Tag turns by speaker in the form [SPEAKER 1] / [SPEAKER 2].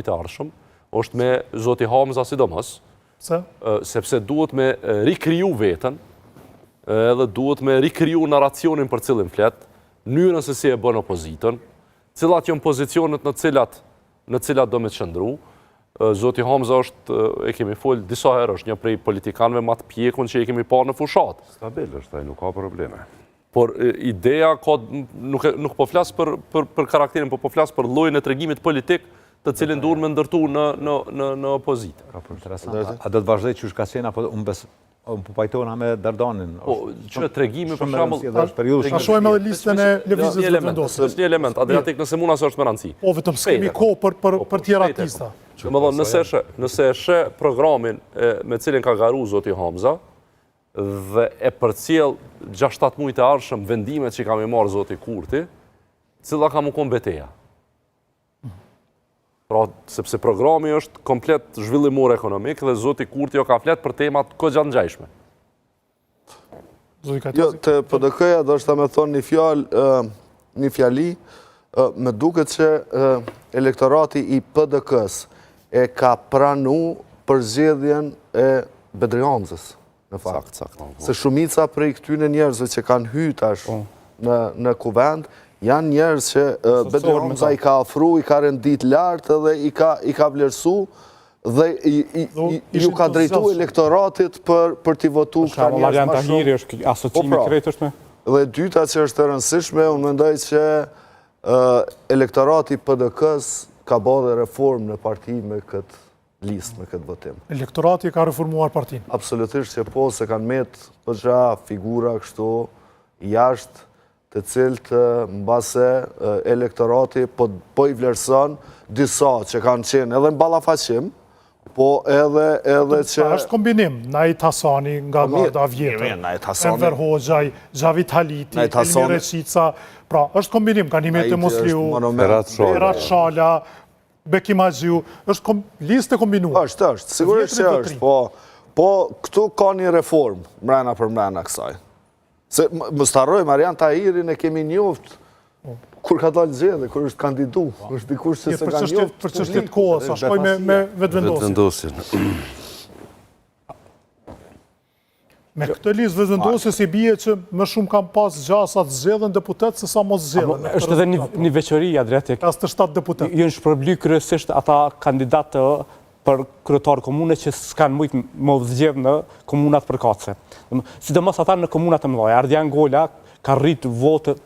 [SPEAKER 1] të arshëm, është me Zoti Hamza sidomos, sepse duhet me rikriju vetën, edhe duhet me rikriju naracionin për cilin flet, mënyrën se si e bën opozitën, cilat janë pozicionet në cilat do me qëndru. Zoti Hamza është, e kemi folë disa herë, është një prej politikanëve më të pjekun që e kemi parë në fushat.
[SPEAKER 2] Stabil është, nuk ka probleme.
[SPEAKER 1] Por ideja nuk po flasë për karakterin, po flasë për llojin e tregimit politik të cilin duhet me ndërtu në opozitë.
[SPEAKER 3] A do të vazhdoj që ka qenë, apo unë po pajtona me Dardanin?
[SPEAKER 1] Që tregimi për shembull,
[SPEAKER 4] ta shohim edhe listën e lëvizjes së vendosjes.
[SPEAKER 1] Është një element, Adriatik nëse mund asë është me rëndësi.
[SPEAKER 4] Po vetëm s'kemi kohë për tjera artista.
[SPEAKER 1] Nëse e shë programin me cilin ka garu Zoti Hamza, dhe e përcjell 6-7 muaj të ardhshëm vendimet që ka me marrë Zoti Kurti, cilla ka mu kon beteja. Pra, sepse programi është komplet zhvillimor ekonomik dhe Zoti Kurti jo ka flet për temat kogja ngjajshme.
[SPEAKER 5] Jo, të PDK-ja do shta me thonë një fjali, me duket që elektorati i PDK-s e ka pranu përzgjedhjen e Bedrianzës. Në fakt. Se shumica prej këtyne njerëzve që kanë hytash në kuvend, janë njerëz që Bedrianza i ka ofru, i ka rendit lartë dhe i ka vlerësu dhe ju ka drejtu elektoratit për t'i votu këta njerëz ma shumë.
[SPEAKER 6] Është asociimi krejt është me?
[SPEAKER 5] Dhe dyta që është të rëndësishme, unë mendoj që elektorati PDK-s ka bërë reformë në parti me këtë listë, me këtë votim.
[SPEAKER 4] Elektorati ka reformuar partinë?
[SPEAKER 5] Absolutisht që po, se kanë metë përgja figura kështu jashtë të cilët në base elektorati po i vlerëson disa që kanë qenë edhe në balafaqim, po edhe që...
[SPEAKER 4] është kombinim, Najt Hasani nga Garda Vjetër, Enver Hoxhaj, Xhavit Haliti, Elmir Reqica, pra është kombinim, kanë imet e Musliu, Berat Shala, Bekim Haxhiu, është listë e kombinuar.
[SPEAKER 5] është, sigurisht që është, po këtu ka një reformë, mrena për mrena kësaj. Se më staroj, Marian Tahirin e kemi njoft, kur ka dalë zgjedhje, kur është kandidu, është dikush që se ka njoft.
[SPEAKER 4] Për çështjet kohës, a shkoj me vetëvendosjen. Me këtë listë vetëvendosjes i bie që më shumë kam pas gjasat zgjedhën deputet se sa mos zgjedhën.
[SPEAKER 6] Është edhe një veçori, Adriatik.
[SPEAKER 4] Kas të 7 deputet.
[SPEAKER 6] Jënë shpërbly kryesisht ata kandidatë për kryetar komune që s'kanë mujtë më zgjedhë në komunat përkatëse. Sidomos ata në komunat e mëdha. Ardian Gola ka rritë votë